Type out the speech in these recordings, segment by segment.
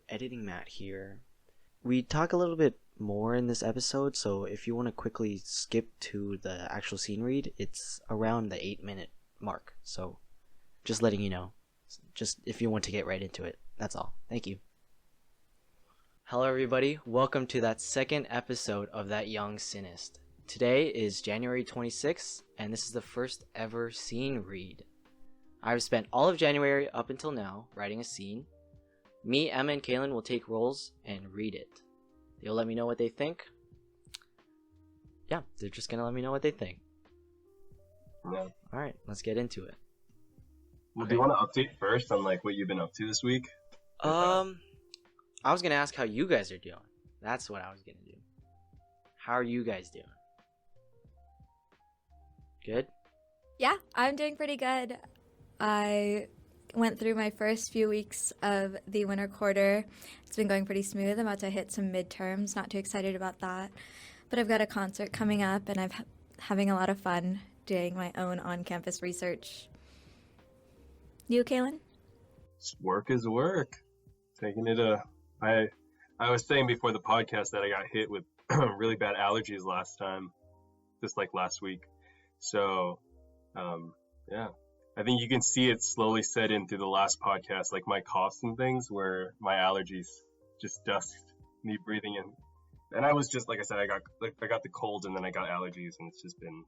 Editing Matt here. We talk a little bit more in this episode, so if you want to quickly skip to the actual scene read, it's around the 8-minute mark. So, just letting you know. Just if you want to get right into it. That's all. Thank you. Hello everybody, welcome to that second episode of That Young Cineast. Today is January 26th, and this is the first ever scene read. I've spent all of January up until now writing a scene. Me, Emma, and Kaelin will take roles and read it. They'll let me know what they think. Yeah, they're just gonna let me know what they think. Yeah. Alright, let's get into it. Well, do you want to update first on what you've been up to this week? I was gonna ask how you guys are doing. That's what I was gonna do. How are you guys doing? Good? Yeah, I'm doing pretty good. I went through my first few weeks of the winter quarter. It's been going pretty smooth. I'm about to hit some midterms. Not too excited about that. But I've got a concert coming up, and I'm having a lot of fun doing my own on-campus research. You, Kaelin? Work is work. Taking it I was saying before the podcast that I got hit with really bad allergies last week. So, yeah. I think you can see it slowly set in through the last podcast, like my coughs and things, where my allergies just dusked me breathing in. And I was just, like I said, I got the cold and then I got allergies, and it's been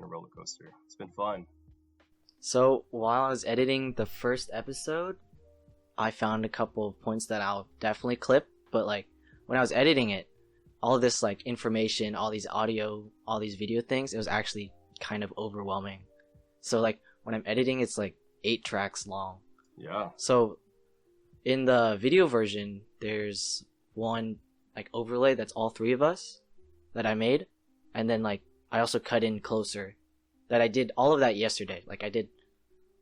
a roller coaster. It's been fun. So, while I was editing the first episode, I found a couple of points that I'll definitely clip, but when I was editing it, all of this information, all these audio, all these video things, it was actually kind of overwhelming. So when I'm editing, it's 8 tracks long. Yeah. So in the video version, there's one overlay that's all 3 of us that I made, and then I also cut in closer. That I did all of that yesterday. I did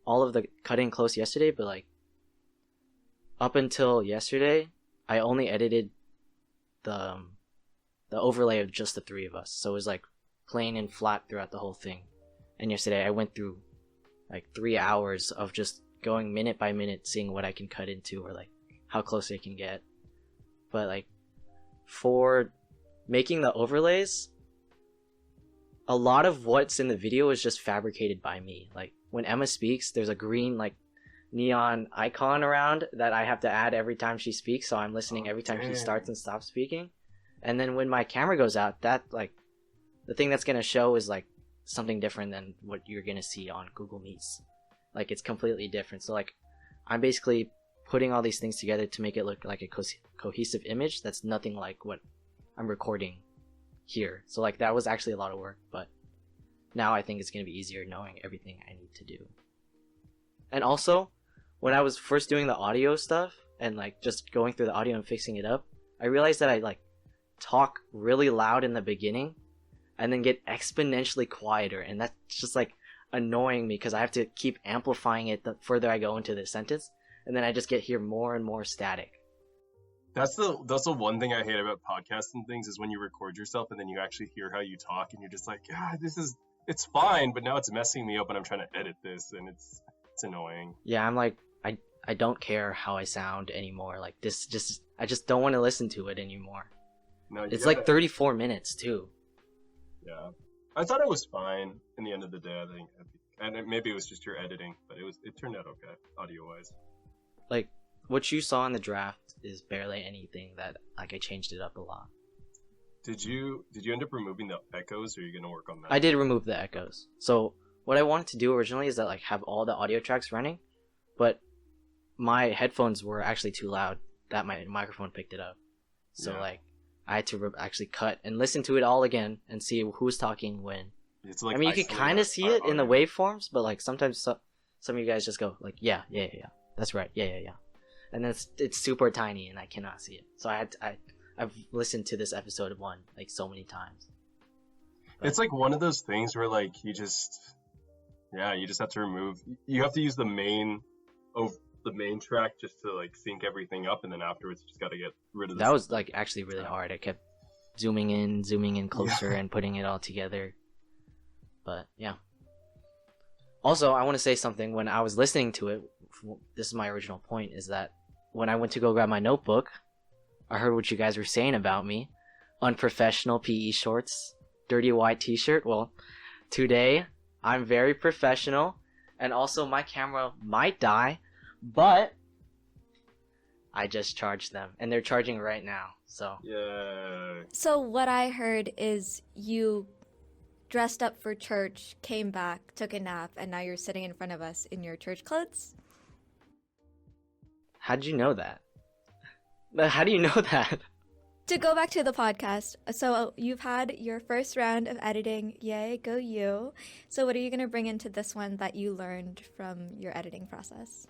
all of the cut in close yesterday, but up until yesterday, I only edited the overlay of just the 3 of us. So it was plain and flat throughout the whole thing. And yesterday I went through 3 hours of just going minute by minute, seeing what I can cut into or how close I can get. But for making the overlays, a lot of what's in the video is just fabricated by me. When Emma speaks, there's a green neon icon around that I have to add every time she speaks, so I'm listening every time she starts and stops speaking. And then when my camera goes out, that the thing that's gonna show is something different than what you're gonna see on Google Meets. It's completely different. So I'm basically putting all these things together to make it look like a cohesive image that's nothing like what I'm recording here. So that was actually a lot of work, but now I think it's gonna be easier knowing everything I need to do. And also, when I was first doing the audio stuff and just going through the audio and fixing it up, I realized that I talk really loud in the beginning and then get exponentially quieter, and that's just annoying me because I have to keep amplifying it the further I go into the sentence, and then I just hear more and more static. That's the one thing I hate about podcasts and things is when you record yourself and then you actually hear how you talk and you're just it's fine, but now it's messing me up when I'm trying to edit this, and it's annoying. Yeah, I'm I don't care how I sound anymore. I just don't want to listen to it anymore. No, it's 34 minutes too. Yeah, I thought it was fine in the end of the day. I think, and maybe it was just your editing, but it turned out okay audio wise. What you saw in the draft is barely anything that I changed it up a lot. Did you end up removing the echoes, or are you gonna work on that? I did remove the echoes. So what I wanted to do originally is that have all the audio tracks running, but my headphones were actually too loud that my microphone picked it up. So yeah. I had to actually cut and listen to it all again and see who's talking when. It's I mean, you can kind of see it in the waveforms, but sometimes some of you guys just go yeah, that's right, yeah, and then it's super tiny and I cannot see it. So I've listened to this episode 1 so many times. But it's one of those things where you just have to remove. You have to use the main track just to sync everything up, and then afterwards you just got to get rid of that was actually really hard. I kept zooming in closer and putting it all together. But yeah. Also, I want to say something. When I was listening to it, this is my original point, is that when I went to go grab my notebook, I heard what you guys were saying about me. Unprofessional PE shorts, dirty white t-shirt. Well, today I'm very professional, and also my camera might die, but I just charged them, and they're charging right now, so. Yeah. So what I heard is you dressed up for church, came back, took a nap, and now you're sitting in front of us in your church clothes? How'd you know that? How do you know that? To go back to the podcast, so you've had your first round of editing. Yay, go you. So what are you going to bring into this one that you learned from your editing process?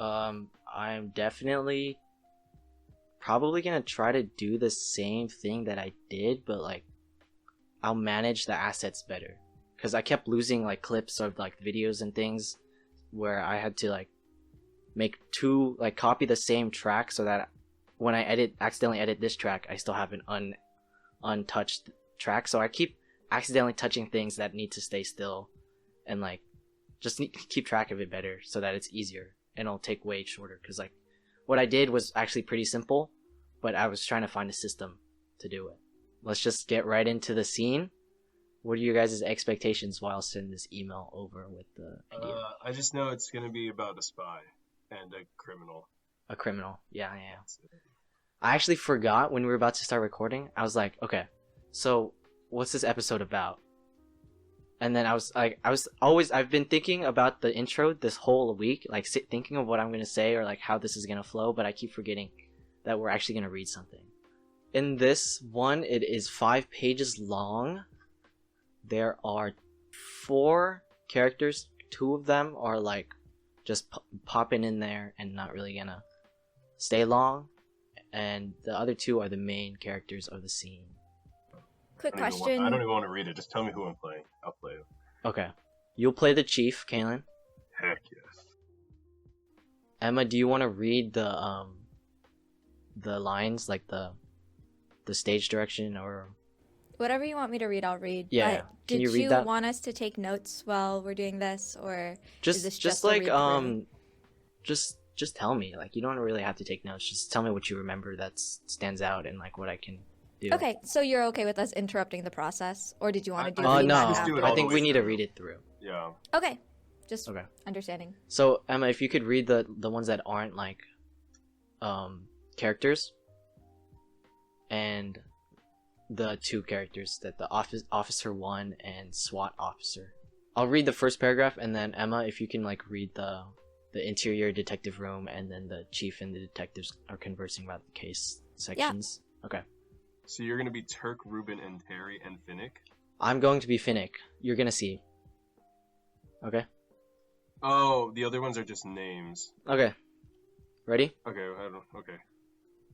I'm definitely probably gonna try to do the same thing that I did, but like I'll manage the assets better, because I kept losing like clips of like videos and things where I had to like make two, like copy the same track so that when I accidentally edit this track, I still have an untouched track. So I keep accidentally touching things that need to stay still, and like just keep track of it better so that it's easier and it'll take way shorter. Because like what I did was actually pretty simple, but I was trying to find a system to do it. Let's just get right into the scene. What are your guys' expectations while sending this email over with the idea? I just know it's gonna be about a spy and a criminal. A criminal, yeah. I actually forgot when we were about to start recording. I was like, okay, so what's this episode about? And then I've been thinking about the intro this whole week, like thinking of what I'm gonna say or like how this is gonna flow, but I keep forgetting that we're actually gonna read something. In this one, it is 5 pages long. There are 4 characters. 2 of them are like just popping in there and not really gonna stay long, and the other 2 are the main characters of the scene. Quick I question. don't even want to read it. Just tell me who I'm playing. I'll play it. Okay. You'll play the chief, Kaelin. Heck yes. Emma, do you want to read the lines, like the stage direction, or Whatever you want me to read, I'll read. Yeah. But Can did you read that? want us to take notes while we're doing this, or just is this just a like read-through? just tell me. Like, you don't really have to take notes. Just tell me what you remember that stands out and like what I can do. Okay, so you're okay with us interrupting the process, or did you want to do I- feedback No, Just do it after? all I think the we way need to through. read it through. Yeah. Okay, just Okay. understanding. So Emma, if you could read the ones that aren't like characters, and the 2 characters, that the officer 1 and SWAT officer. I'll read the first paragraph, and then Emma, if you can like read the interior detective room, and then the chief and the detectives are conversing about the case sections. Okay. So you're gonna be Turk, Ruben, and Terry, and Finnick? I'm going to be Finnick. You're gonna see. Okay. Oh, the other ones are just names. Okay. Ready? Okay.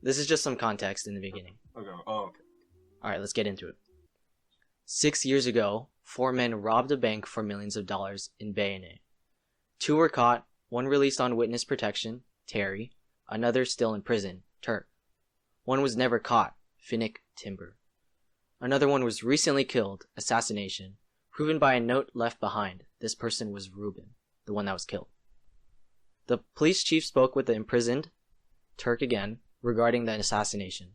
This is just some context in the beginning. Okay. Oh, okay. Alright, let's get into it. 6 years ago, 4 men robbed a bank for millions of dollars in Bayonne. 2 were caught, 1 released on witness protection, Terry, another still in prison, Turk. 1 was never caught, Finnick Timber. Another 1 was recently killed, assassination, proven by a note left behind. This person was Ruben, the one that was killed. The police chief spoke with the imprisoned, Turk again, regarding the assassination.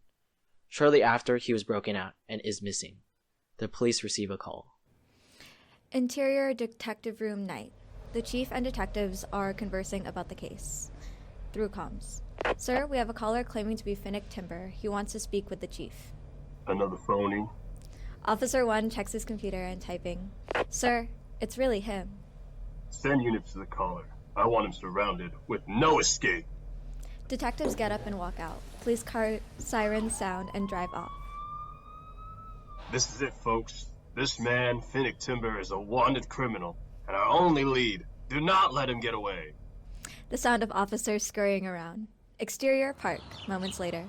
Shortly after, he was broken out and is missing. The police receive a call. Interior detective room night. The chief and detectives are conversing about the case. Through comms. Sir, we have a caller claiming to be Finnick Timber. He wants to speak with the chief. Another phony. Officer 1 checks his computer and typing. Sir, it's really him. Send units to the caller. I want him surrounded with no escape. Detectives get up and walk out. Police car sirens sound and drive off. This is it, folks. This man, Finnick Timber, is a wanted criminal, and our only lead. Do not let him get away. The sound of officers scurrying around. Exterior park, moments later.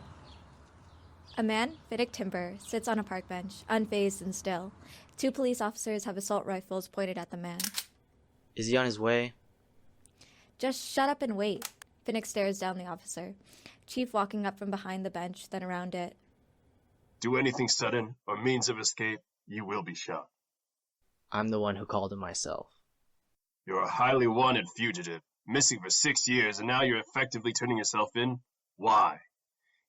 A man, Finnick Timber, sits on a park bench, unfazed and still. 2 police officers have assault rifles pointed at the man. Is he on his way? Just shut up and wait. Finnick stares down the officer. Chief walking up from behind the bench, then around it. Do anything sudden or means of escape, you will be shot. I'm the one who called him myself. You're a highly wanted fugitive. Missing for 6 years, and now you're effectively turning yourself in? Why?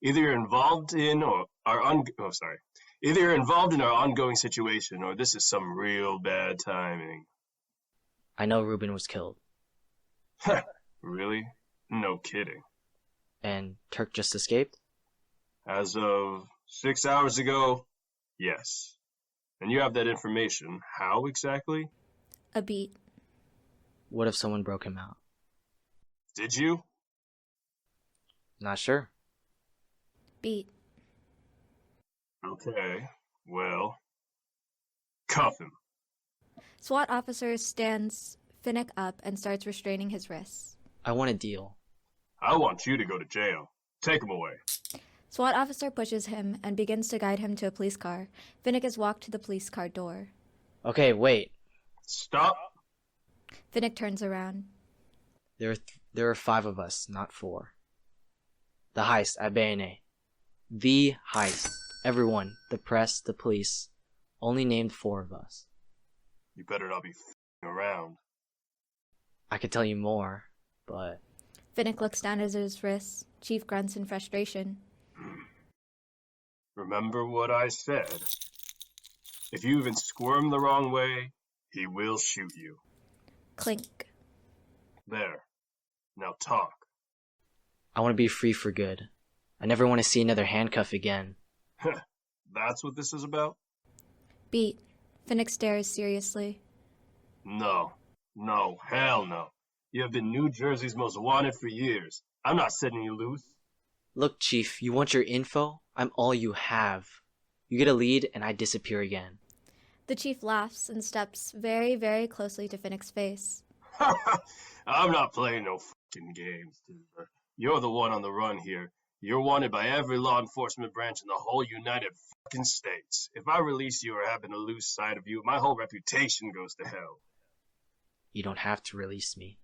Either you're involved in Either you're involved in our ongoing situation, or this is some real bad timing. I know Ruben was killed. Really? No kidding. And Turk just escaped? As of 6 hours ago, yes. And you have that information. How exactly? A beat. What if someone broke him out? Did you? Not sure. Beat. Okay, well, cuff him. SWAT officer stands Finnick up and starts restraining his wrists. I want a deal. I want you to go to jail. Take him away. SWAT officer pushes him and begins to guide him to a police car. Finnick is walked to the police car door. Okay, wait. Stop. Finnick turns around. There are 5 of us, not 4. The heist at Bayonne. The heist. Everyone, the press, the police, only named 4 of us. You better not be f***ing around. I could tell you more, but... Finnick looks down at his wrists. Chief grunts in frustration. Remember what I said. If you even squirm the wrong way, he will shoot you. Clink. There. Now talk. I want to be free for good. I never want to see another handcuff again. That's what this is about? Beat. Finnick stares seriously. No, hell no. You have been New Jersey's most wanted for years. I'm not setting you loose. Look, Chief, you want your info? I'm all you have. You get a lead, and I disappear again. The chief laughs and steps very, very closely to Finnick's face. I'm not playing no fucking games, dude. You're the one on the run here. You're wanted by every law enforcement branch in the whole United fucking States. If I release you or happen to lose sight of you, my whole reputation goes to hell. You don't have to release me.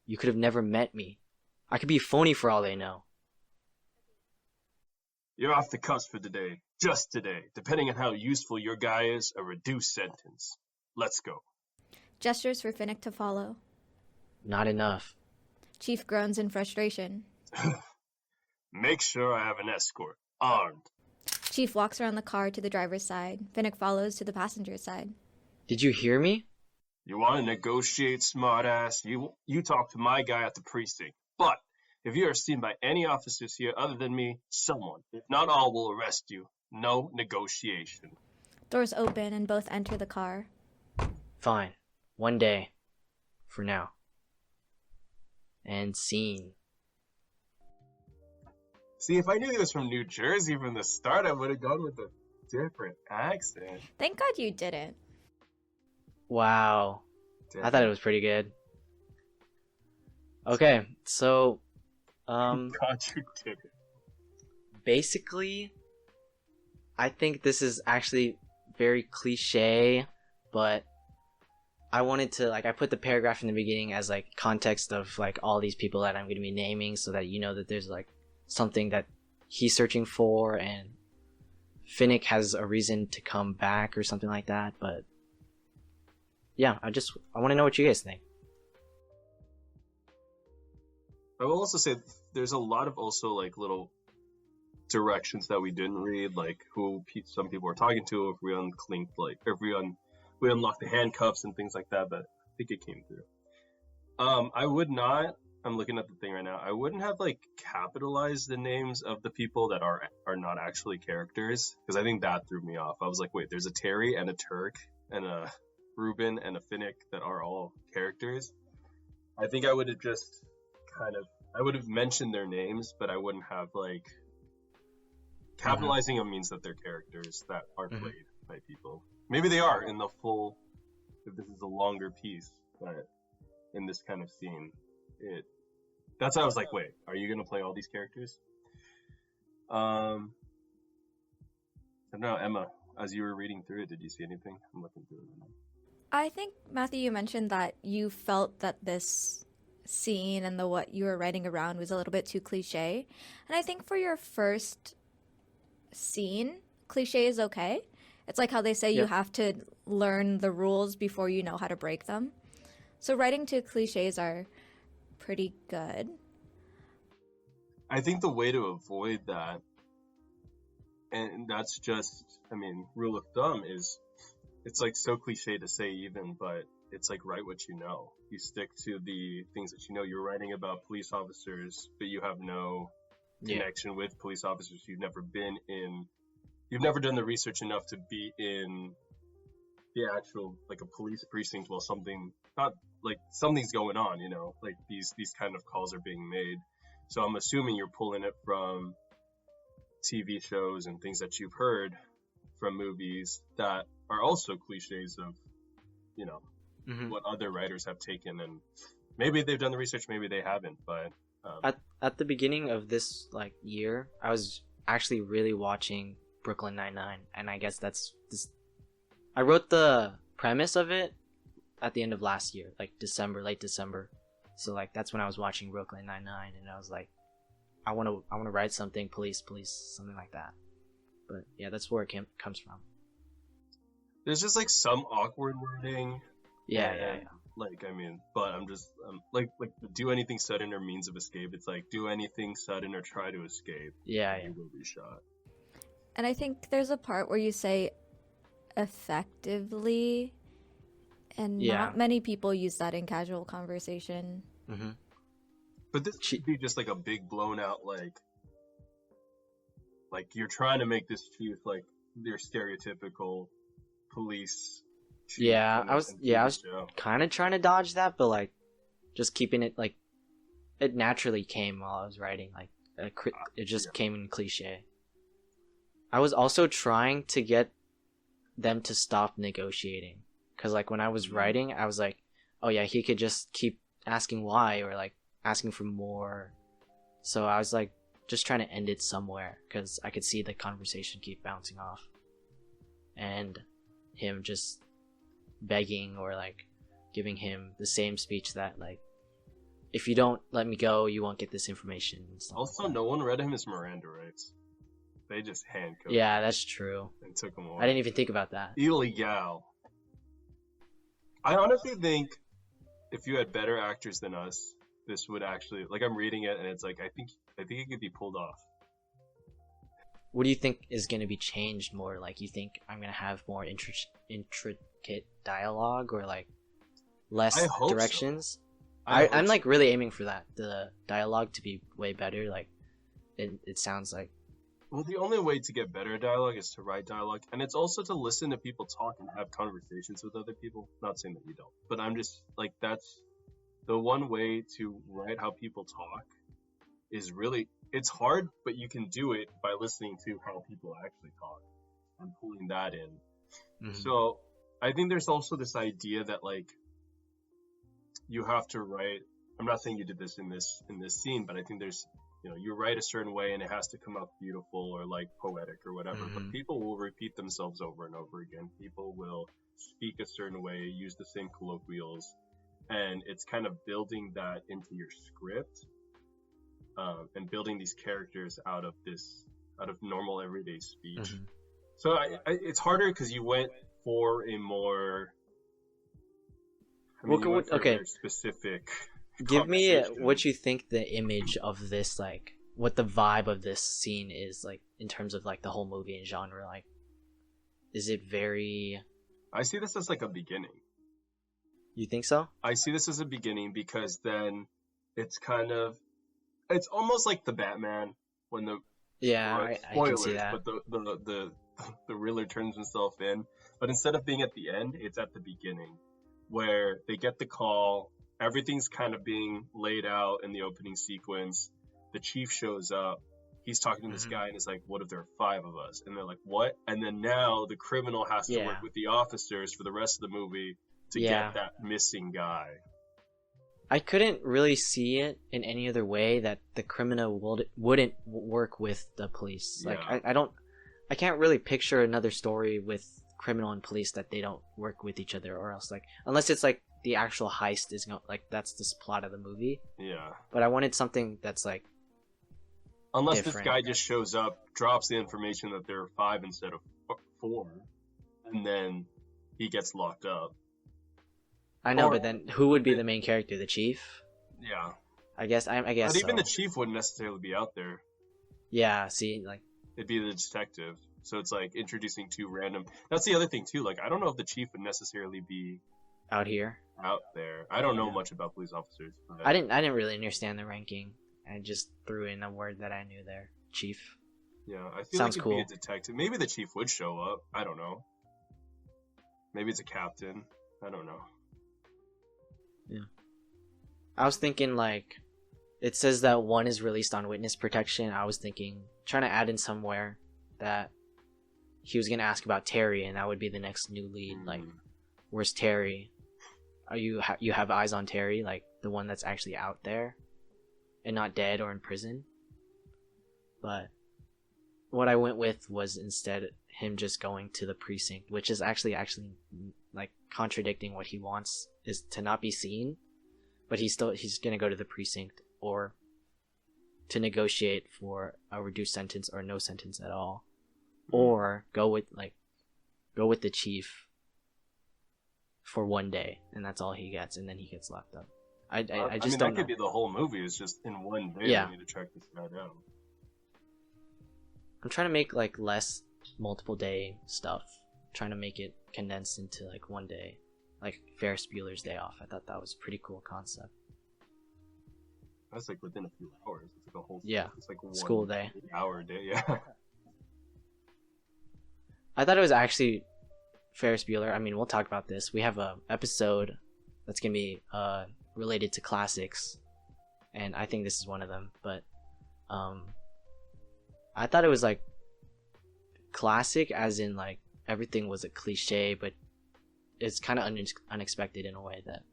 You could have never met me. I could be phony for all they know. You're off the cuffs for today. Just today. Depending on how useful your guy is, a reduced sentence. Let's go. Gestures for Finnick to follow. Not enough. Chief groans in frustration. Make sure I have an escort. Armed. Chief walks around the car to the driver's side. Finnick follows to the passenger's side. Did you hear me? You want to negotiate, smartass? You talk to my guy at the precinct. But if you are seen by any officers here other than me, someone, if not all, will arrest you. No negotiation. Doors open and both enter the car. Fine. One day. For now. And scene. See, if I knew he was from New Jersey from the start, I would have gone with a different accent. Thank God you didn't. Wow. I thought it was pretty good. Okay, so God, you did it. basically I think this is actually very cliche, but I wanted to I put the paragraph in the beginning as context of all these people that I'm going to be naming, so that you know that there's something that he's searching for, and Finnick has a reason to come back or something like that. But yeah, I want to know what you guys think. I will also say there's a lot of also little directions that we didn't read, who some people were talking to, if we unclinked, we unlocked the handcuffs and things like that. But I think it came through. I would not. I'm looking at the thing right now. I wouldn't have capitalized the names of the people that are not actually characters, because I think that threw me off. I was like, wait, there's a Terry and a Turk and a Ruben and a Finnick that are all characters. I think I would have just I would have mentioned their names, but I wouldn't have capitalizing them means that they're characters that are played by people. Maybe they are in the full, if this is a longer piece, but in this kind of scene, that's why I was like, wait, are you going to play all these characters? I don't know, Emma, as you were reading through it, did you see anything? I'm looking through it now. I think, Matthew, you mentioned that you felt that this scene and what you were writing around was a little bit too cliche. And I think for your first scene, cliche is okay. It's like how they say you have to learn the rules before you know how to break them. So writing to cliches are pretty good. I think the way to avoid that, and that's just, I mean, rule of thumb is, it's like so cliche to say even, but it's like write what you know. You stick to the things that you know. You're writing about police officers, but you have no connection with police officers. You've never done the research enough to be in the actual, like, a police precinct while something's going on, you know, like these kind of calls are being made. So I'm assuming you're pulling it from TV shows and things that you've heard from movies that are also cliches of, you know, what other writers have taken, and maybe they've done the research, maybe they haven't, but at the beginning of this like year, I was actually really watching Brooklyn Nine-Nine, and I guess I wrote the premise of it at the end of last year, like late December. So like that's when I was watching Brooklyn Nine-Nine, and I was like, I want to write something police, something like that. But yeah, that's where it comes from. There's just like some awkward wording. Yeah. Like, I mean, but I'm just like do anything sudden or means of escape. It's like do anything sudden or try to escape. Yeah. You will be shot. And I think there's a part where you say effectively, and not many people use that in casual conversation. Mm-hmm. But this should be just like a big blown out like you're trying to make this chief like their stereotypical police chief. I was kind of trying to dodge that, but like just keeping it like it naturally came while I was writing, like it just came in cliche. I was also trying to get them to stop negotiating, because like when I was writing, I was like, oh yeah, he could just keep asking why, or like asking for more. So I was like just trying to end it somewhere, because I could see the conversation keep bouncing off, and him just begging or like giving him the same speech that like, if you don't let me go, you won't get this information and stuff. Also, no one read him his Miranda rights. They just handcuffed him. Yeah, that's true. And took him away. I didn't even think about that. Illegal. I honestly think if you had better actors than us, this would actually, like, I'm reading it and it's like, I think it could be pulled off. What do you think is going to be changed more? Like, you think I'm going to have more intricate dialogue, or like less directions? So. I'm like really aiming for that, the dialogue to be way better. Like it sounds like. Well, the only way to get better dialogue is to write dialogue, and it's also to listen to people talk and have conversations with other people. Not saying that you don't, but I'm just like, that's the one way to write how people talk is really, it's hard, but you can do it by listening to how people actually talk and pulling that in. Mm-hmm. So I think there's also this idea that like you have to write, I'm not saying you did this in this scene, but I think there's, you know, you write a certain way and it has to come out beautiful or like poetic or whatever, but people will repeat themselves over and over again. People will speak a certain way, use the same colloquials, and it's kind of building that into your script, and building these characters out of normal everyday speech. So it's harder because you went for a more, okay, specific. Give me what you think the image of this, like, what the vibe of this scene is, like, in terms of, like, the whole movie and genre. Like, is it very... I see this as, like, a beginning. You think so? I see this as a beginning because then it's kind of... It's almost like the Batman when the... Yeah, I can see that. But the Riddler turns himself in. But instead of being at the end, it's at the beginning, where they get the call... Everything's kind of being laid out in the opening sequence. The chief shows up. He's talking to this guy and it's like, what if there are 5 of us? And they're like, what? And then now the criminal has to work with the officers for the rest of the movie to get that missing guy. I couldn't really see it in any other way that the criminal wouldn't work with the police. Like, I can't really picture another story with criminal and police that they don't work with each other, or else, like, unless it's like the actual heist is like that's the plot of the movie. Yeah. But I wanted something that's like, unless different. This guy just shows up, drops the information that there are 5 instead of 4, and then he gets locked up. I know, but then who would be the main character? The chief? Yeah. I guess But even so. the chief wouldn't necessarily be out there. Yeah, see, like, It'd be the detective. So it's like introducing two random. That's the other thing too. Like I don't know if the chief would necessarily be out here. out there. I don't know Yeah. much about police officers. But I didn't really understand the ranking. I just threw in a word that I knew there. Chief. yeah, I feel Sounds like it'd cool. be a detective. Maybe the chief would show up. I don't know. Maybe it's a captain. I don't know. I was thinking like, it says that one is released on witness protection. I was thinking, trying to add in somewhere that he was gonna ask about Terry, and that would be the next new lead. Like, where's Terry? Are you you have eyes on Terry, like the one that's actually out there, and not dead or in prison? But what I went with was instead him just going to the precinct, which is actually like contradicting what he wants, is to not be seen, but he's gonna go to the precinct or to negotiate for a reduced sentence or no sentence at all, or go with the chief for one day, and that's all he gets, and then he gets locked up. I just mean, don't that know. could be the whole movie. Is just in one day. Yeah. We need to track this guy down. I'm trying to make like less multiple day stuff. Trying to make it condensed into like one day, like Ferris Bueller's Day Off. I thought that was a pretty cool concept. That's like within a few hours. It's like a whole. Yeah. It's like one School day. 8-hour day. Yeah. I thought it was actually Ferris Bueller. I mean, we'll talk about this. We have a episode that's gonna be related to classics, and I think this is one of them. But I thought it was like classic, as in like everything was a cliche, but it's kind of unexpected in a way that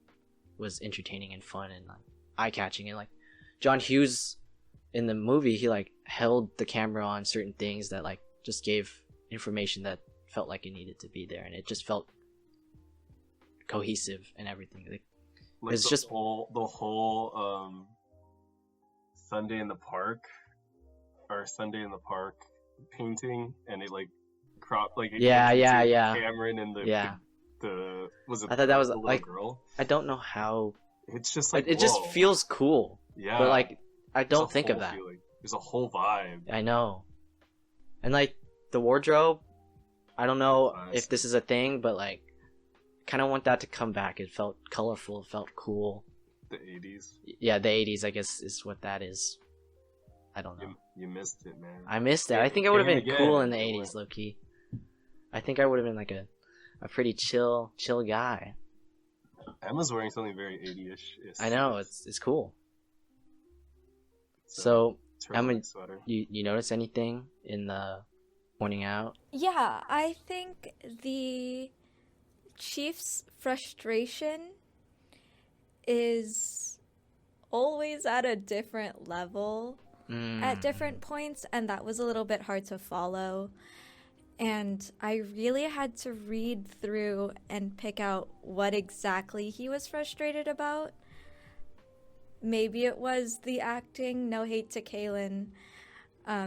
was entertaining and fun and like eye-catching. And like John Hughes in the movie, he like held the camera on certain things that like just gave information that felt like it needed to be there, and it just felt cohesive and everything. Like it's just the whole Sunday in the Park or Sunday in the Park painting, and it like cropped like it yeah Cameron and the was it I thought that was the little like girl? I don't know how It's just like it just whoa. feels cool. Yeah, But like I there's don't a think of whole that. feeling. There's a whole vibe. I know. And like the wardrobe, I don't know if this is a thing, but like kind of want that to come back. It felt colorful, it felt cool. The 80s. Yeah, the 80s I guess is what that is. I don't know. You missed it, man. I missed it. I think I would have been cool in the 80s, low key. I think I would have been like a pretty chill guy. Emma's wearing something very 80ish. I know, it's cool. So Emma, sweater. you notice anything in the pointing out? Yeah, I think the Chief's frustration is always at a different level at different points, and that was a little bit hard to follow. And I really had to read through and pick out what exactly he was frustrated about. Maybe it was the acting, no hate to Kaelin.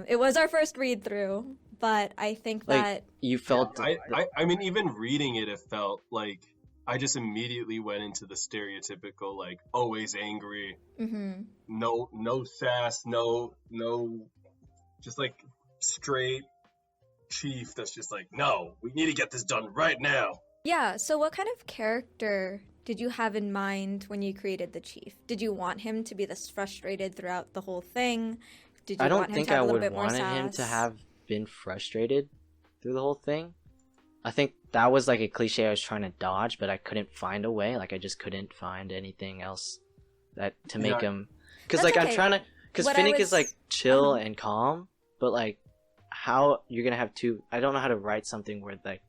It was our first read through, but I think Like, that you felt I mean, even reading it felt like I just immediately went into the stereotypical, like, always angry, no sass, no, just like straight chief that's just like, no, we need to get this done right now. Yeah, so what kind of character did you have in mind when you created the chief? Did you want him to be this frustrated throughout the whole thing? Did you I don't want him think to have I a little would bit more wanted him to sass? have been frustrated through the whole thing. I think that was like a cliche I was trying to dodge, but I couldn't find a way. Like I just couldn't find anything else that to make him. Because That's like I'm okay. trying to. Because What I Finnick was- is like chill and calm, but like how you're gonna have two. I don't know how to write something where like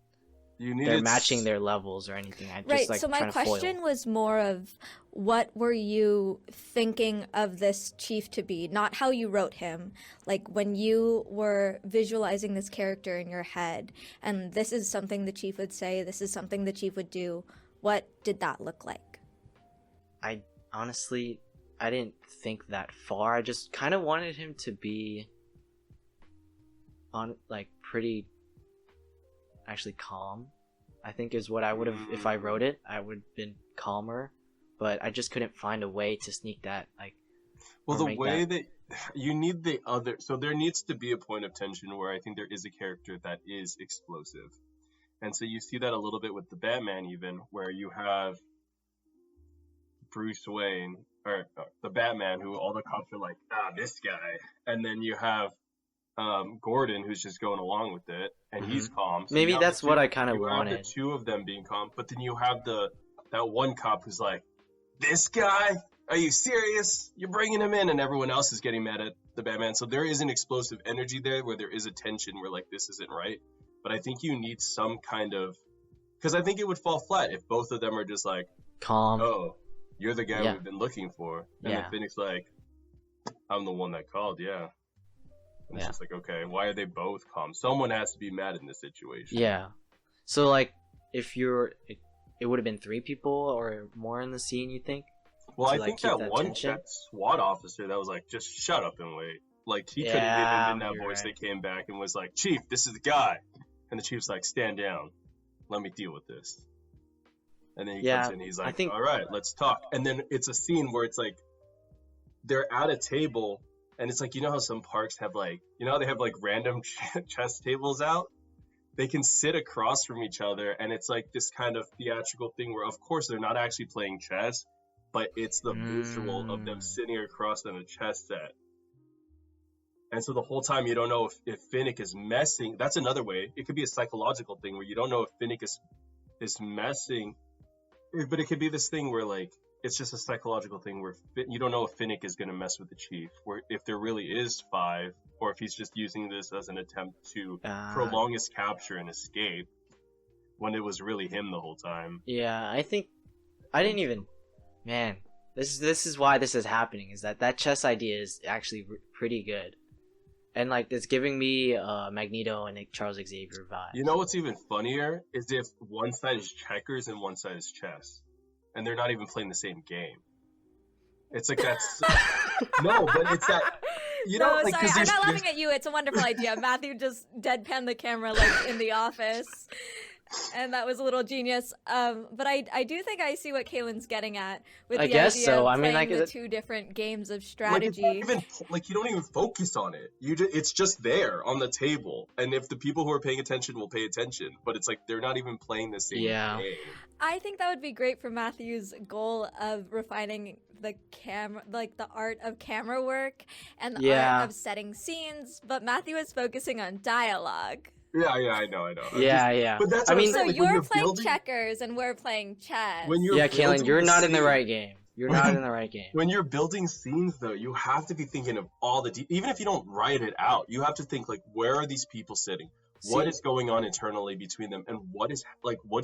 You need they're matching their levels or anything. I just Right, like so my trying to question foil. was more of what were you thinking of this chief to be, not how you wrote him. Like when you were visualizing this character in your head, and this is something the chief would say, this is something the chief would do, what did that look like? I honestly, I didn't think that far. I just kind of wanted him to be on like pretty actually calm. I think is what I would have if I wrote it. I would have been calmer, but I just couldn't find a way to sneak that like Well, or the make way that. that you need the other, so there needs to be a point of tension where I think there is a character that is explosive. And so you see that a little bit with the Batman, even, where you have Bruce Wayne, or the Batman, who all the cops are like, this guy. And then you have Gordon, who's just going along with it, and he's calm. So you Maybe have the that's what two, I kind of you have the wanted. two of them being calm, but then you have that one cop who's like, this guy? Are you serious? You're bringing him in, and everyone else is getting mad at the Batman. So there is an explosive energy there where there is a tension where like this isn't right. But I think you need some kind of, because I think it would fall flat if both of them are just like, Calm. oh, you're the guy Yeah. we've been looking for, and Yeah. then Phoenix like, I'm the one that called, yeah. And it's Yeah. just like, okay, why are they both calm? Someone has to be mad in this situation. Yeah. So like, if it would have been 3 people or more in the scene, you think? Well, To, I like, think keep that that one tension? that SWAT officer that was like, just shut up and wait. Like, he could have Yeah, even been that you're voice right. that came back and was like, Chief, this is the guy. And the Chief's like, stand down. Let me deal with this. And then he Yeah, comes in, he's I like, think- all right, let's talk. And then it's a scene where it's like, they're at a table, and it's like, you know how some parks have like, you know how they have like random chess tables out? They can sit across from each other, and it's like this kind of theatrical thing where, of course, they're not actually playing chess, but it's the visual of them sitting across on a chess set. And so the whole time you don't know if Finnick is messing. That's another way. It could be a psychological thing where you don't know if Finnick is messing, but it could be this thing where like it's just a psychological thing where you don't know if Finnick is going to mess with the Chief, where if there really is 5, or if he's just using this as an attempt to prolong his capture and escape, when it was really him the whole time. Yeah, I think I didn't even. Man, this is why this is happening. Is that chess idea is actually pretty good, and like it's giving me Magneto and Charles Xavier vibes. You know what's even funnier is if one side is checkers and one side is chess, and they're not even playing the same game. It's like that's no, but it's that. You know, no, like, sorry, 'cause I'm there's- not laughing at you. It's a wonderful idea. Matthew just deadpanned the camera like in The Office. And that was a little genius. But I do think I see what Kaelin's getting at with I the guess idea so. of I mean, playing like, the 2 different games of Like, strategy. it's not even, like, you don't even focus on it. It's just there on the table. And if the people who are paying attention will pay attention, but it's like they're not even playing the same Yeah. game. I think that would be great for Matthew's goal of refining the camera, like the art of camera work and the Yeah. art of setting scenes. But Matthew is focusing on dialogue. Yeah, I know. Yeah. But that's I what I'm mean, So saying, like, when you're playing building, checkers and we're playing chess. when you're Yeah, Kaelin, building you're the not in the scene- right game. You're not in the right game. When you're building scenes, though, you have to be thinking of all the even if you don't write it out, you have to think like, where are these people sitting? What See- is going on internally between them, and what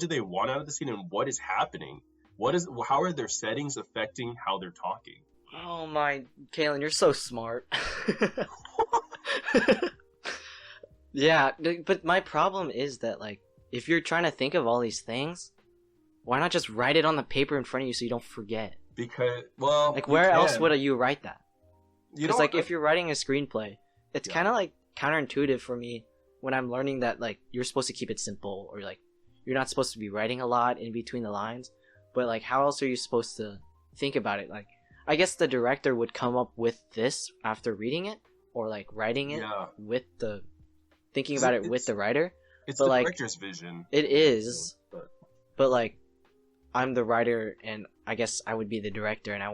do they want out of the scene, and what is happening? How are their settings affecting how they're talking? Oh my, Kaelin, you're so smart. Yeah, but my problem is that like, if you're trying to think of all these things, why not just write it on the paper in front of you so you don't forget? Because, well, Like, you where else can. would you write that? You Because don't- like, if you're writing a screenplay, it's Yeah. kind of like counterintuitive for me when I'm learning that like you're supposed to keep it simple, or like you're not supposed to be writing a lot in between the lines. But like, how else are you supposed to think about it? Like, I guess the director would come up with this after reading it, or like writing it Yeah. with the thinking about it with the writer. It's but, the like, director's vision. It is, But but like, I'm the writer, and I guess I would be the director, and I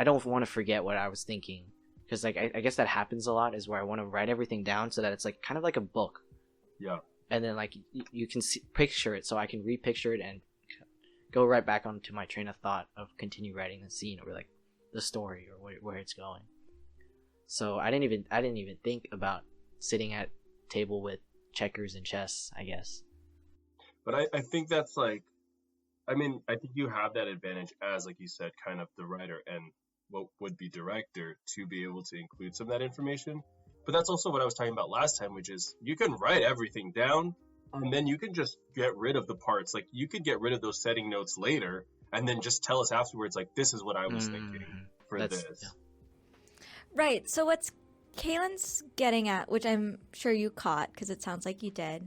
don't want to forget what I was thinking, because like I guess that happens a lot, is where I want to write everything down so that it's like kind of like a book, yeah. and then like you can picture it, so I can repicture it and go right back onto my train of thought of continue writing the scene, or like the story, or where it's going. So I didn't even think about sitting at table with checkers and chess, I guess. But I think that's like, I mean, I think you have that advantage as, like you said, kind of the writer and what would be director to be able to include some of that information. But that's also what I was talking about last time, which is you can write everything down and then you can just get rid of the parts. Like, you could get rid of those setting notes later and then just tell us afterwards, like, this is what I was thinking for this. Yeah. Right. So what's Kaelin's getting at, which I'm sure you caught because it sounds like you did,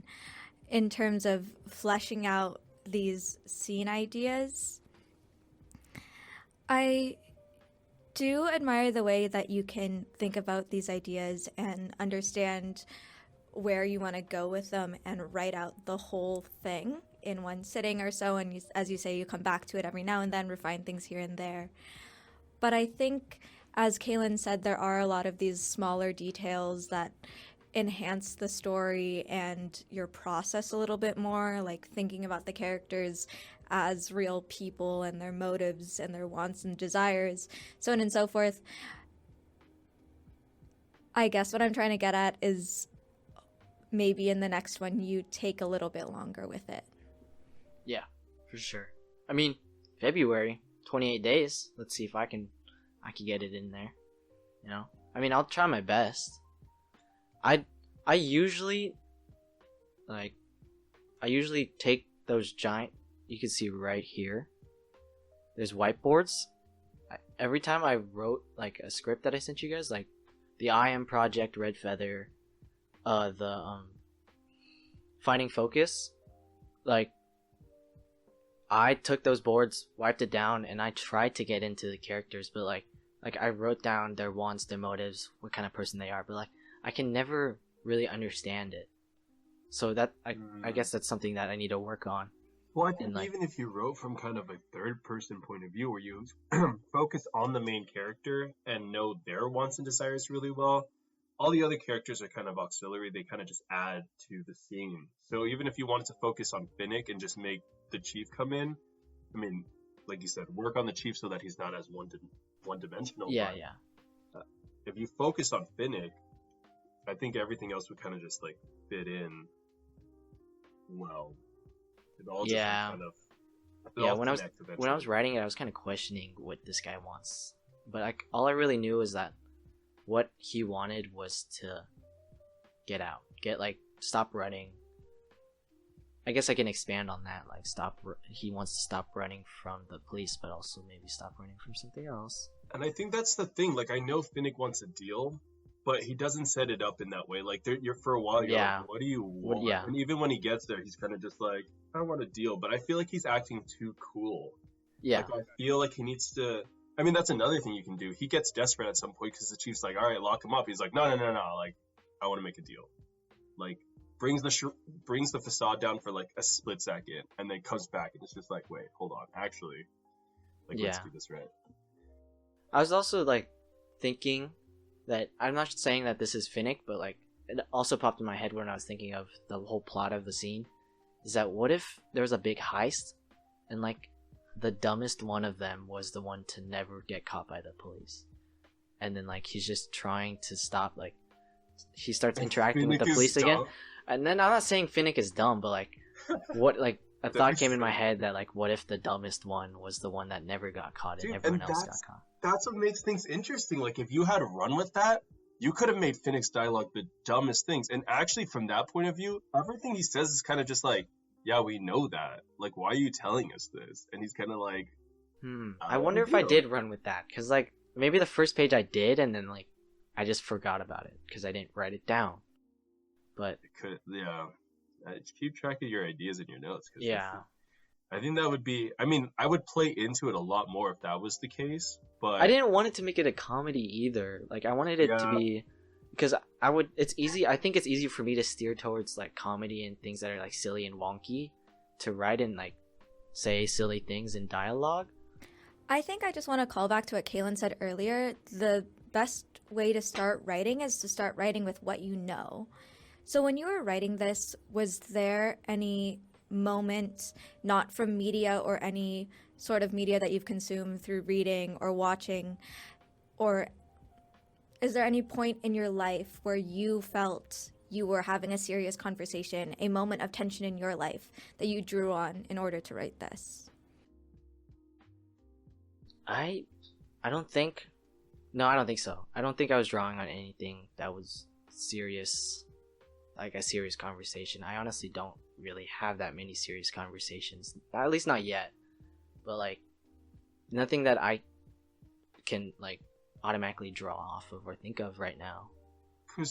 in terms of fleshing out these scene ideas, do admire the way that you can think about these ideas and understand where you want to go with them and write out the whole thing in one sitting or so. And you, as you say, you come back to it every now and then, refine things here and there. But I think, as Kaelin said, there are a lot of these smaller details that enhance the story and your process a little bit more, like thinking about the characters as real people and their motives and their wants and desires, so on and so forth. I guess what I'm trying to get at is maybe in the next one you take a little bit longer with it. Yeah, for sure. I mean, February, 28 days. Let's see if I can get it in there. You know? I mean, I'll try my best. I usually take those giant, you can see right here, there's whiteboards. Every time I wrote like a script that I sent you guys, like the I Am Project, Red Feather, the Finding Focus, like I took those boards, wiped it down, and I tried to get into the characters, but like I wrote down their wants, their motives, what kind of person they are, but like I can never really understand it. So that I guess that's something that I need to work on. Well, I think even if you wrote from kind of a third-person point of view, where you focus on the main character and know their wants and desires really well, all the other characters are kind of auxiliary. They kind of just add to the scene. So even if you wanted to focus on Finnick and just make the chief come in, I mean, like you said, work on the chief so that he's not as one-dimensional. Yeah, but, yeah. If you focus on Finnick, I think everything else would kind of just like fit in well. It all just kind of, when I was writing it, I was kind of questioning what this guy wants, but all I really knew was that what he wanted was to get out, stop running. I guess I can expand on that, like he wants to stop running from the police, but also maybe stop running from something else. And I think that's the thing. Like, I know Finnick wants a deal, but he doesn't set it up in that way. Like, you're for a while, you're like, what do you want? Yeah. And even when he gets there, he's kind of just like, I want a deal. But I feel like he's acting too cool. Yeah. Like, I feel like he needs to... I mean, that's another thing you can do. He gets desperate at some point because the chief's like, all right, lock him up. He's like, no. Like, I want to make a deal. Like, brings the facade down for, like, a split second, and then comes back, and it's just like, wait, hold on. Actually, like, let's do this right. I was also, like, thinking that, I'm not saying that this is Finnick, but, like, it also popped in my head when I was thinking of the whole plot of the scene, is that what if there was a big heist, and, like, the dumbest one of them was the one to never get caught by the police, and then, like, he's just trying to stop, like, he starts interacting with the police again, and then I'm not saying Finnick is dumb, but, like, what, like, a thought came in my head that, like, what if the dumbest one was the one that never got caught and everyone else got caught? That's what makes things interesting. Like, if you had run with that, you could have made Finnick's dialogue the dumbest things. And actually, from that point of view, everything he says is kind of just like, yeah, we know that. Like, why are you telling us this? And he's kind of like... I wonder if I did run with that. Because, like, maybe the first page I did, and then, like, I just forgot about it. Because I didn't write it down. But... keep track of your ideas in your notes. Yeah. I think that would be... I mean, I would play into it a lot more if that was the case, but... I didn't want it to make it a comedy either. Like, I wanted it to be... Because it's easy... I think it's easy for me to steer towards, like, comedy and things that are, like, silly and wonky. To write and, like, say silly things in dialogue. I think I just want to call back to what Kaelin said earlier. The best way to start writing is to start writing with what you know. So when you were writing this, was there any moment, not from media or any sort of media that you've consumed through reading or watching, or is there any point in your life where you felt you were having a serious conversation, a moment of tension in your life that you drew on in order to write this? I don't think... No, I don't think so. I don't think I was drawing on anything that was serious, like a serious conversation. I honestly don't really have that many serious conversations, at least not yet. But, like, nothing that I can, like, automatically draw off of or think of right now.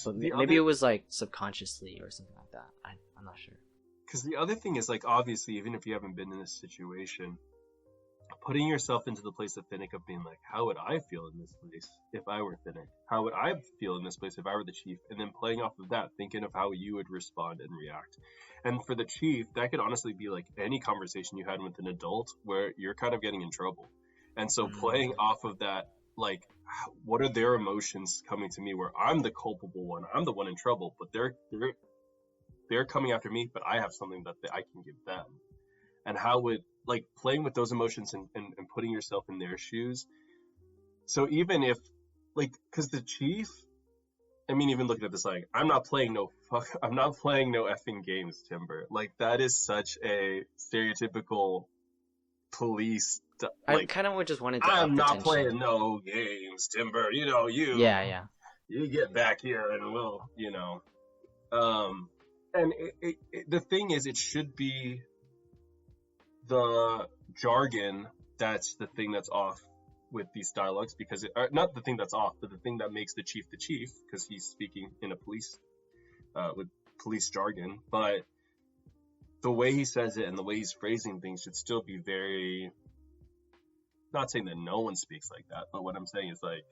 But maybe it was, like, subconsciously or something like that. I'm not sure. Because the other thing is, like, obviously, even if you haven't been in this situation, putting yourself into the place of Finnick, of being like, how would I feel in this place if I were Finnick? How would I feel in this place if I were the chief? And then playing off of that, thinking of how you would respond and react. And for the chief, that could honestly be like any conversation you had with an adult where you're kind of getting in trouble. And so playing off of that, like, what are their emotions coming to me where I'm the culpable one, I'm the one in trouble, but they're coming after me, but I have something that I can give them. And how would, like, playing with those emotions and putting yourself in their shoes. So even if, like, because the chief, I mean, even looking at this, like, I'm not playing no effing games, Timber. Like, that is such a stereotypical police. Like, I kind of just wanted to I'm up the not tension. playing no games, Timber. You know, Yeah. you get back here and we'll, and the thing is, it should be the jargon that's the thing that's off with these dialogues, because not the thing that's off, but the thing that makes the chief, because he's speaking in a police with police jargon. But the way he says it and the way he's phrasing things should still be very, not saying that no one speaks like that, but what I'm saying is, like,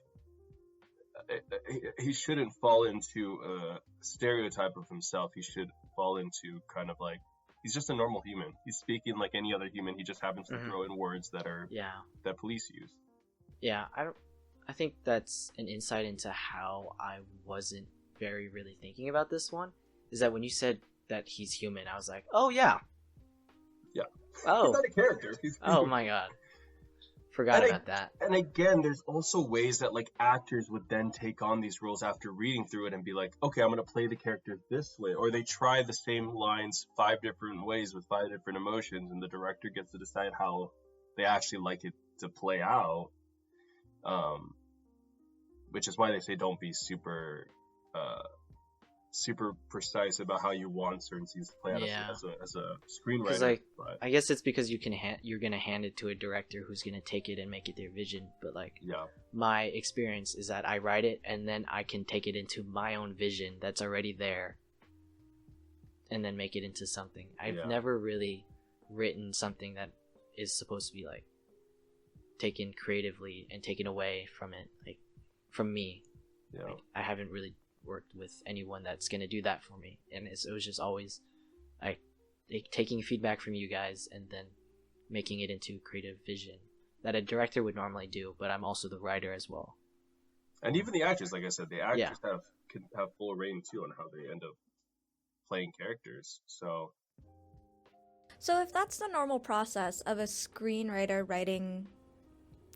he shouldn't fall into a stereotype of himself. He should fall into kind of like, he's just a normal human. He's speaking like any other human. He just happens to throw in words that police use. Yeah, I think that's an insight into how I wasn't really thinking about this one. Is that when you said that he's human, I was like, oh yeah. Yeah. Oh. He's not a character. Oh my god. Forgot about that. And again, there's also ways that, like, actors would then take on these roles after reading through it and be like, okay, I'm going to play the character this way. Or they try the same lines 5 different ways with 5 different emotions, and the director gets to decide how they actually like it to play out. Which is why they say don't be super precise about how you want certain scenes to play out as a screenwriter. Like, I guess it's because you're gonna hand it to a director who's gonna take it and make it their vision. But like, my experience is that I write it and then I can take it into my own vision that's already there, and then make it into something. I've never really written something that is supposed to be like taken creatively and taken away from it, like from me. Like, I haven't really worked with anyone that's gonna do that for me, and it was just always like taking feedback from you guys and then making it into creative vision that a director would normally do, but I'm also the writer as well. And even the actors, like I said, the actors can have full reign too on how they end up playing characters. So if that's the normal process of a screenwriter writing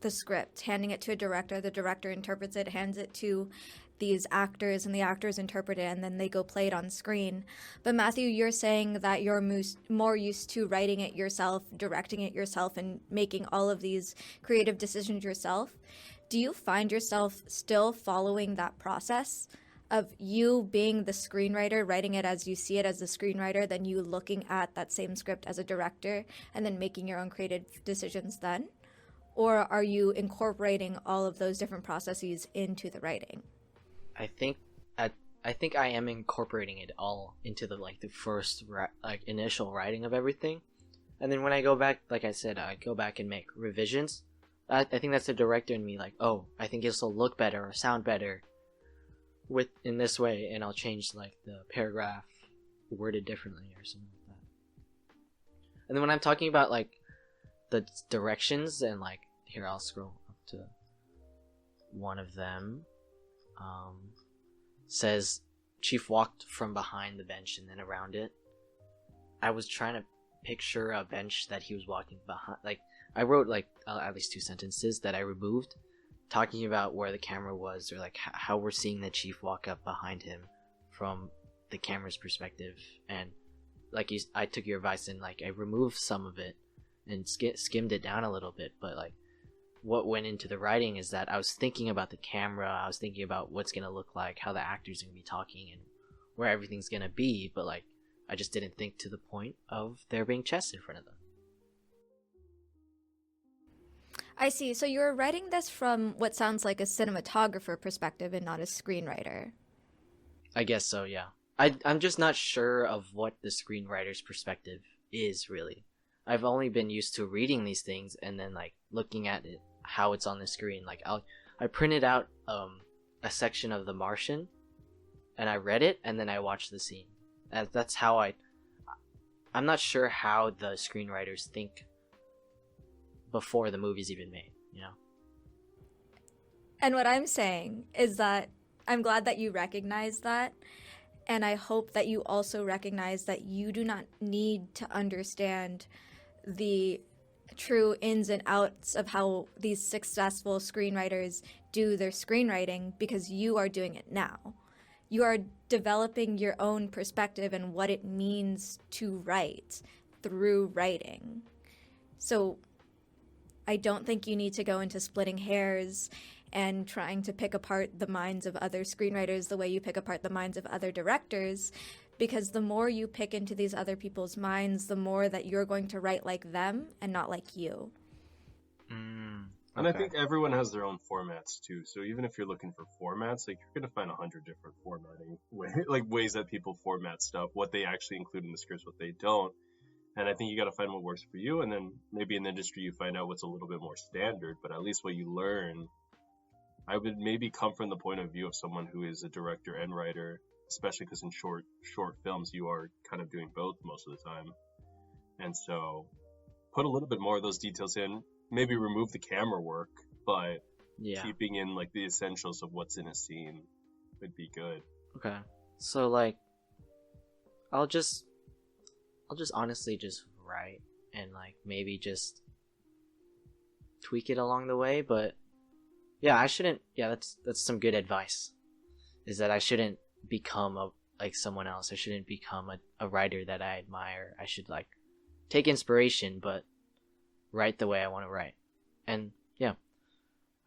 the script, handing it to a director, the director interprets it, hands it to these actors, and the actors interpret it, and then they go play it on screen. But Matthew, you're saying that you're more used to writing it yourself, directing it yourself, and making all of these creative decisions yourself. Do you find yourself still following that process of you being the screenwriter, writing it as you see it as the screenwriter, then you looking at that same script as a director, and then making your own creative decisions then? Or are you incorporating all of those different processes into the writing? I think I am incorporating it all into the first initial writing of everything, and then when I go back, like I said, I go back and make revisions. I think that's the director in me, like, oh, I think this will look better or sound better in this way, and I'll change like the paragraph worded differently or something like that. And then when I'm talking about like the directions, and like, here, I'll scroll up to one of them. Says Chief walked from behind the bench and then around it. I was trying to picture a bench that he was walking behind. Like, I wrote like at least 2 sentences that I removed, talking about where the camera was, or like how we're seeing the chief walk up behind him from the camera's perspective. And like I took your advice and like I removed some of it and skimmed it down a little bit, but like what went into the writing is that I was thinking about the camera, I was thinking about what's gonna look like, how the actors are gonna be talking, and where everything's gonna be, but like I just didn't think to the point of there being chess in front of them. I see. So you're writing this from what sounds like a cinematographer perspective and not a screenwriter. I guess so, yeah. I'm just not sure of what the screenwriter's perspective is, really. I've only been used to reading these things and then like looking at it how it's on the screen. Like I printed out a section of The Martian and I read it and then I watched the scene. That's how I'm not sure how the screenwriters think before the movie's even made, you know? And what I'm saying is that I'm glad that you recognize that. And I hope that you also recognize that you do not need to understand the true ins and outs of how these successful screenwriters do their screenwriting, because you are doing it now. You are developing your own perspective and what it means to write through writing. So I don't think you need to go into splitting hairs and trying to pick apart the minds of other screenwriters the way you pick apart the minds of other directors, because the more you pick into these other people's minds, the more that you're going to write like them and not like you. And I think everyone has their own formats too. So even if you're looking for formats, like you're gonna find 100 different formatting ways that people format stuff, what they actually include in the scripts, what they don't. And I think you got to find what works for you, and then maybe in the industry you find out what's a little bit more standard. But at least what you learn, I would maybe come from the point of view of someone who is a director and writer, especially because in short films you are kind of doing both most of the time. And so put a little bit more of those details in. Maybe remove the camera work, but keeping in like the essentials of what's in a scene would be good. Okay. So like I'll just honestly just write and like maybe just tweak it along the way, but yeah, that's some good advice. Is that I shouldn't become like someone else. I shouldn't become a writer that I admire. I should like take inspiration but write the way I want to write. And yeah,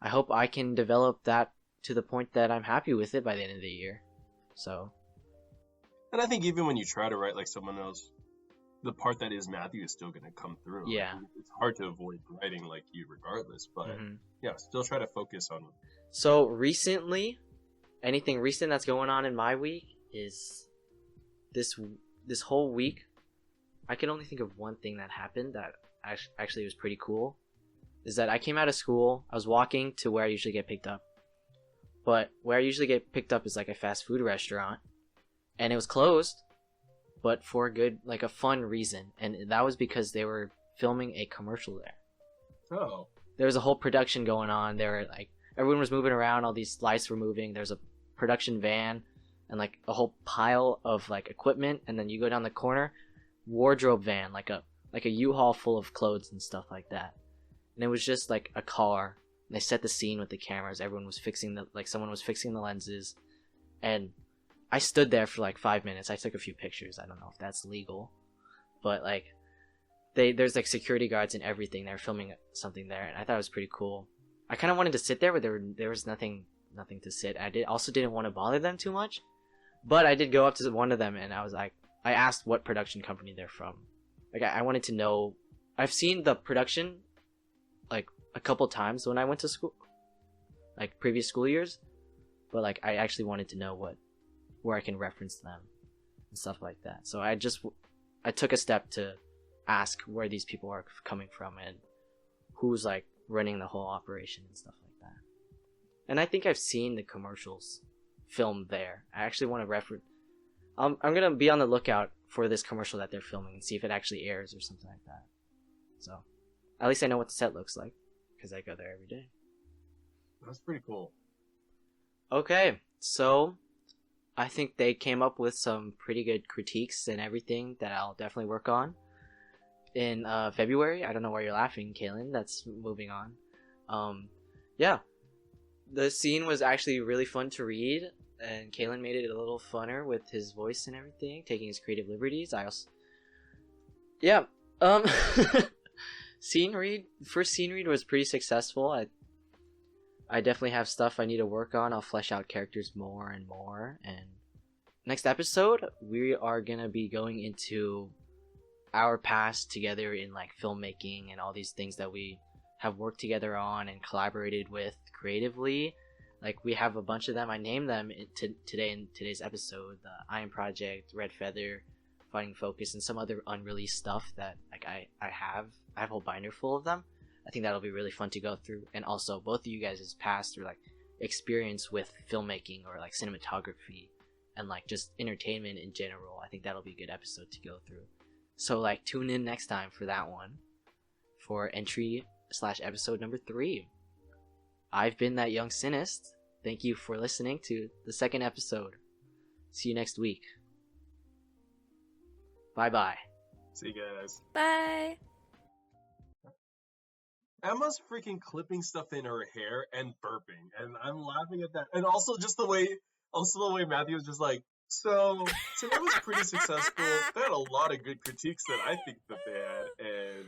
I hope I can develop that to the point that I'm happy with it by the end of the year. So, and I think even when you try to write like someone else, the part that is Matthew is still going to come through. Yeah. Like, it's hard to avoid writing like you regardless, but yeah, still try to focus on. So recently, anything recent that's going on in my week is this whole week. I can only think of one thing that happened that actually was pretty cool. Is that I came out of school, I was walking to where I usually get picked up. But where I usually get picked up is like a fast food restaurant. And it was closed, but for a fun reason. And that was because they were filming a commercial there. Oh. There was a whole production going on. There were like, everyone was moving around, all these lights were moving. There's a production van and like a whole pile of like equipment. And then you go down the corner, wardrobe van, like a U-Haul full of clothes and stuff like that. And it was just like a car. And they set the scene with the cameras. Everyone was someone was fixing the lenses. And I stood there for like 5 minutes. I took a few pictures. I don't know if that's legal. But like, there's like security guards and everything. They were filming something there. And I thought it was pretty cool. I kind of wanted to sit there, but there was nothing to sit. I didn't want to bother them too much. But I did go up to one of them and I was like, I asked what production company they're from. Like I wanted to know. I've seen the production like a couple times when I went to school, like previous school years, but like I actually wanted to know where I can reference them and stuff like that. So I took a step to ask where these people are coming from and who's like running the whole operation and stuff like that. And I think I've seen the commercials filmed there. I actually want to reference. I'm gonna be on the lookout for this commercial that they're filming and see if it actually airs or something like that. So, at least I know what the set looks like because I go there every day. That's pretty cool. Okay, so I think they came up with some pretty good critiques and everything that I'll definitely work on in February. I don't know why you're laughing, Kaelin. That's moving on. Yeah, the scene was actually really fun to read. And Kaelin made it a little funner with his voice and everything, taking his creative liberties. First scene read was pretty successful. I definitely have stuff I need to work on. I'll flesh out characters more and more. And next episode, we are gonna be going into our past together in like filmmaking and all these things that we have worked together on and collaborated with creatively. Like, we have a bunch of them. I named them today in today's episode. The Iron Project, Red Feather, Finding Focus and some other unreleased stuff that like I have a whole binder full of them. I think that'll be really fun to go through. And also both of you guys' past or like experience with filmmaking or like cinematography and like just entertainment in general. I think that'll be a good episode to go through. So like tune in next time for that one, for entry/episode number 3. I've been that young Cineast. Thank you for listening to the second episode. See you next week. Bye bye. See you guys. Bye. Emma's freaking clipping stuff in her hair and burping, and I'm laughing at that. And also the way Matthew was just like, so that was pretty successful. They had a lot of good critiques that I think that they had, and